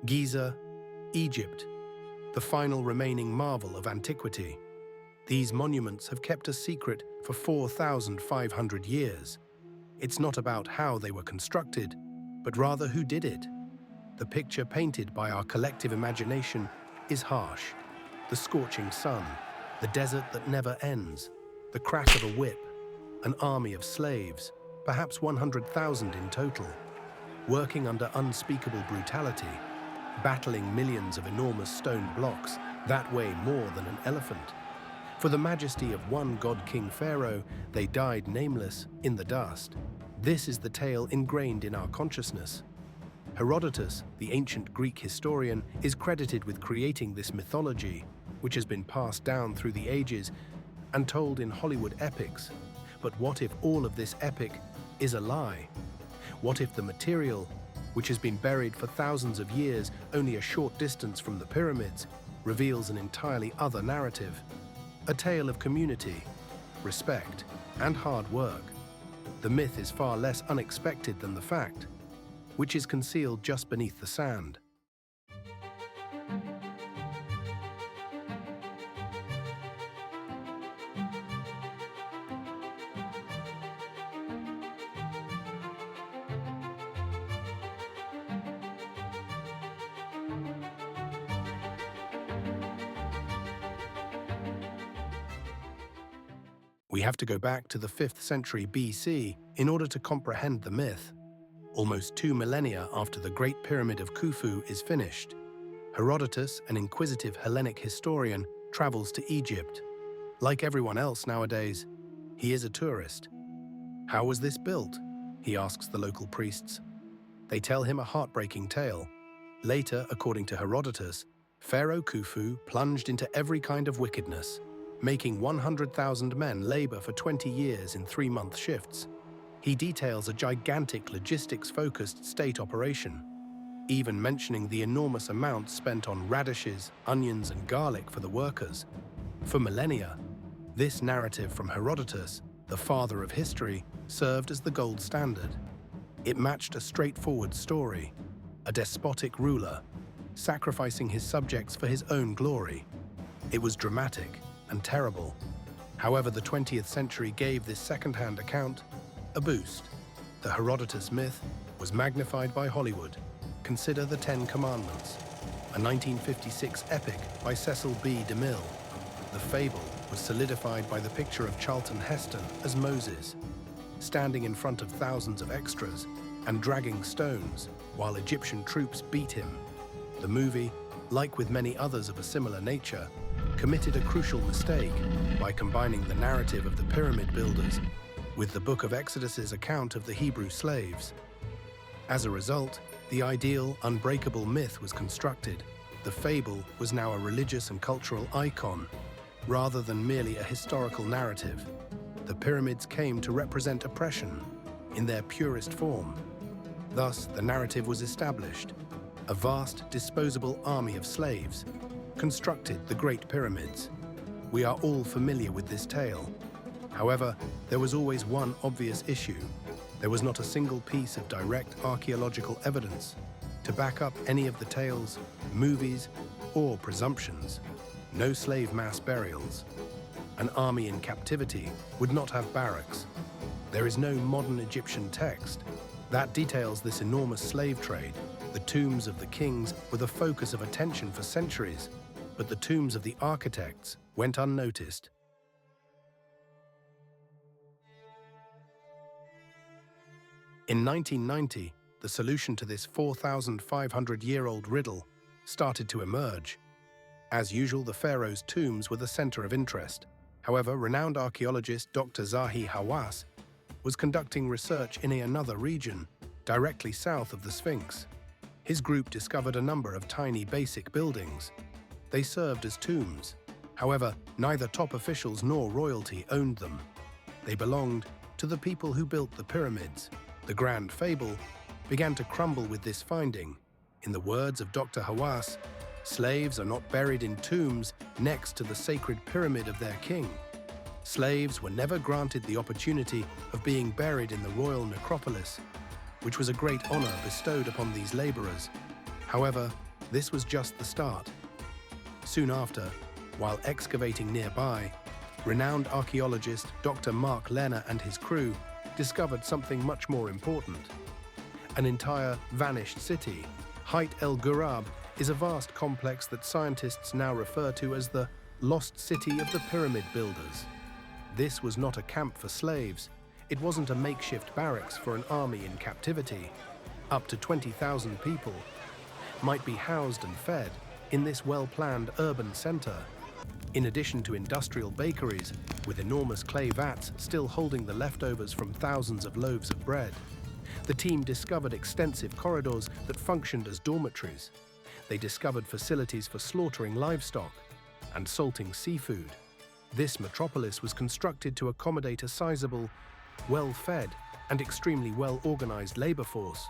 Giza, Egypt, the final remaining marvel of antiquity. These monuments have kept a secret for 4,500 years. It's not about how they were constructed, but rather who did it. The picture painted by our collective imagination is harsh. The scorching sun, the desert that never ends, the crash of a whip, an army of slaves, perhaps 100,000 in total, working under unspeakable brutality, battling millions of enormous stone blocks that weigh more than an elephant. For the majesty of one god-king pharaoh, they died nameless in the dust. This is the tale ingrained in our consciousness. Herodotus, the ancient Greek historian, is credited with creating this mythology, which has been passed down through the ages and told in Hollywood epics. But what if all of this epic is a lie? What if the material, which has been buried for thousands of years only a short distance from the pyramids, reveals an entirely other narrative? A tale of community, respect, and hard work. The myth is far less unexpected than the fact, which is concealed just beneath the sand. We have to go back to the 5th century BC in order to comprehend the myth. Almost 2 millennia after the Great Pyramid of Khufu is finished, Herodotus, an inquisitive Hellenic historian, travels to Egypt. Like everyone else nowadays, he is a tourist. How was this built? He asks the local priests. They tell him a heartbreaking tale. Later, according to Herodotus, Pharaoh Khufu plunged into every kind of wickedness, making 100,000 men labor for 20 years in 3-month shifts. He details a gigantic logistics-focused state operation, even mentioning the enormous amounts spent on radishes, onions, and garlic for the workers. For millennia, this narrative from Herodotus, the father of history, served as the gold standard. It matched a straightforward story, a despotic ruler, sacrificing his subjects for his own glory. It was dramatic and terrible. However, the 20th century gave this second-hand account a boost. The Herodotus myth was magnified by Hollywood. Consider The 10 Commandments, a 1956 epic by Cecil B. DeMille. The Fable was solidified by the picture of Charlton Heston as Moses, standing in front of thousands of extras and dragging stones while Egyptian troops beat him. The movie, like with many others of a similar nature, committed a crucial mistake by combining the narrative of the pyramid builders with the Book of Exodus's account of the Hebrew slaves. As a result, the ideal, unbreakable myth was constructed. The fable was now a religious and cultural icon, rather than merely a historical narrative. The pyramids came to represent oppression in their purest form. Thus, the narrative was established. A vast, disposable army of slaves constructed the Great Pyramids. We are all familiar with this tale. However, there was always one obvious issue. There was not a single piece of direct archaeological evidence to back up any of the tales, movies, or presumptions. No slave mass burials. An army in captivity would not have barracks. There is no modern Egyptian text that details this enormous slave trade. The tombs of the kings were the focus of attention for centuries, but the tombs of the architects went unnoticed. In 1990, the solution to this 4,500-year-old riddle started to emerge. As usual, the pharaoh's tombs were the center of interest. However, renowned archaeologist Dr. Zahi Hawass was conducting research in another region, directly south of the Sphinx. His group discovered a number of tiny basic buildings. They served as tombs. However, neither top officials nor royalty owned them. They belonged to the people who built the pyramids. The grand fable began to crumble with this finding. In the words of Dr. Hawass, slaves are not buried in tombs next to the sacred pyramid of their king. Slaves were never granted the opportunity of being buried in the royal necropolis, which was a great honor bestowed upon these laborers. However, This was just the start. Soon after, while excavating nearby, renowned archaeologist Dr. Mark Lehner and his crew discovered something much more important. An entire vanished city, el-Ghurab, is a vast complex that scientists now refer to as the lost city of the pyramid builders. This was not a camp for slaves. It wasn't a makeshift barracks for an army in captivity. Up to 20,000 people might be housed and fed in this well-planned urban center. In addition to industrial bakeries with enormous clay vats still holding the leftovers from thousands of loaves of bread, the team discovered extensive corridors that functioned as dormitories. They discovered facilities for slaughtering livestock and salting seafood. This metropolis was constructed to accommodate a sizable, well-fed, and extremely well-organized labor force.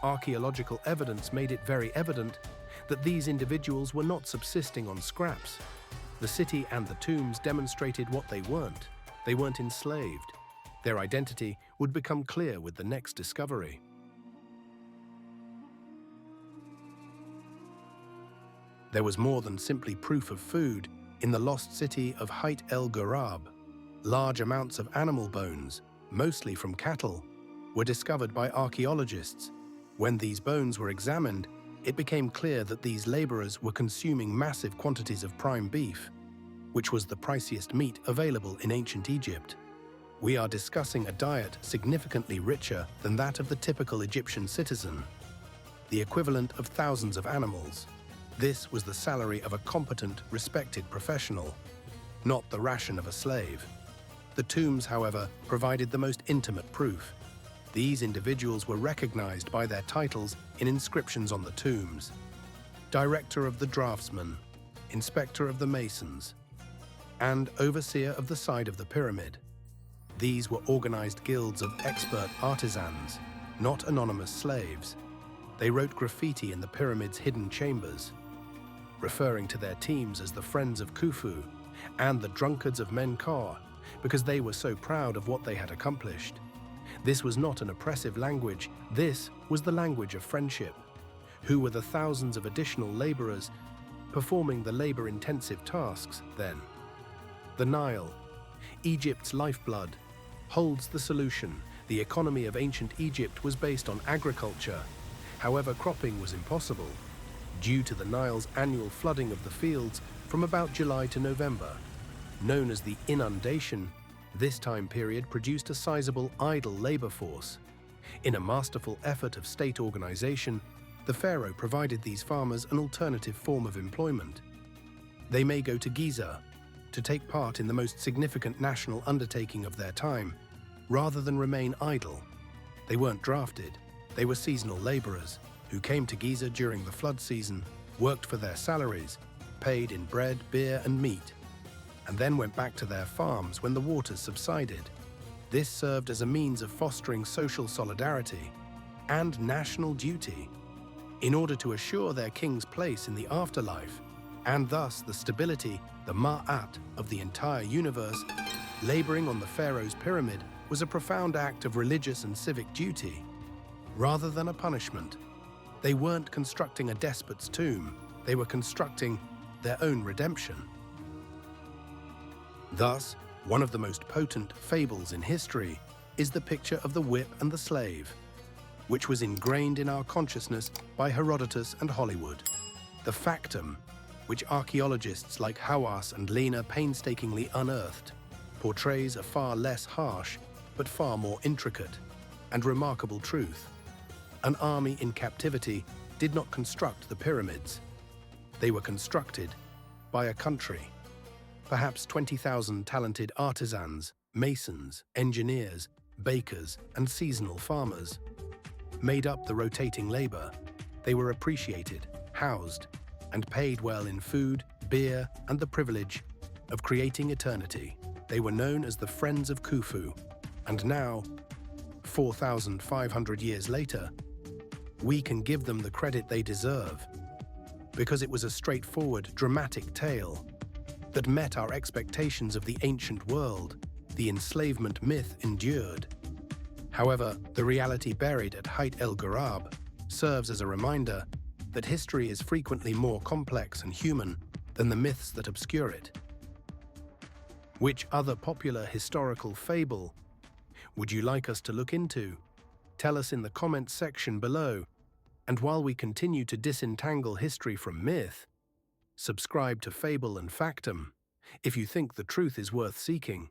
Archaeological evidence made it very evident that these individuals were not subsisting on scraps. The city and the tombs demonstrated what they weren't. They weren't enslaved. Their identity would become clear with the next discovery. There was more than simply proof of food in the lost city of el-Ghurab. Large amounts of animal bones, mostly from cattle, were discovered by archaeologists. When these bones were examined, it became clear that these laborers were consuming massive quantities of prime beef, which was the priciest meat available in ancient Egypt. We are discussing a diet significantly richer than that of the typical Egyptian citizen, the equivalent of thousands of animals. This was the salary of a competent, respected professional, not the ration of a slave. The tombs, however, provided the most intimate proof. These individuals were recognized by their titles in inscriptions on the tombs: Director of the Draftsmen, Inspector of the Masons, and Overseer of the side of the pyramid. These were organized guilds of expert artisans, not anonymous slaves. They wrote graffiti in the pyramid's hidden chambers, referring to their teams as the Friends of Khufu and the Drunkards of Menkaure, because they were so proud of what they had accomplished. This was not an oppressive language. This was the language of friendship. Who were the thousands of additional laborers performing the labor-intensive tasks then? The Nile, Egypt's lifeblood, holds the solution. The economy of ancient Egypt was based on agriculture. However, cropping was impossible due to the Nile's annual flooding of the fields from about July to November. Known as the inundation, this time period produced a sizable idle labor force. In a masterful effort of state organization, the pharaoh provided these farmers an alternative form of employment. They may go to Giza to take part in the most significant national undertaking of their time, rather than remain idle. They weren't drafted. They were seasonal laborers who came to Giza during the flood season, worked for their salaries, paid in bread, beer, and meat, and then went back to their farms when the waters subsided. This served as a means of fostering social solidarity and national duty in order to assure their king's place in the afterlife, and thus the stability, the ma'at, of the entire universe. Laboring on the pharaoh's pyramid was a profound act of religious and civic duty, rather than a punishment. They weren't constructing a despot's tomb, they were constructing their own redemption. Thus, one of the most potent fables in history is the picture of the whip and the slave, which was ingrained in our consciousness by Herodotus and Hollywood. The Factum, which archaeologists like Hawass and Lehner painstakingly unearthed, portrays a far less harsh, but far more intricate and remarkable truth. An army in captivity did not construct the pyramids. They were constructed by a country. Perhaps 20,000 talented artisans, masons, engineers, bakers, and seasonal farmers made up the rotating labor. They were appreciated, housed, and paid well in food, beer, and the privilege of creating eternity. They were known as the Friends of Khufu, and now, 4,500 years later, we can give them the credit they deserve, because it was a straightforward, dramatic tale that met our expectations of the ancient world. The enslavement myth endured. However, the reality buried at el-Ghurab serves as a reminder that history is frequently more complex and human than the myths that obscure it. Which other popular historical fable would you like us to look into? Tell us in the comments section below. And while we continue to disentangle history from myth, subscribe to Fable and Factum if you think the truth is worth seeking.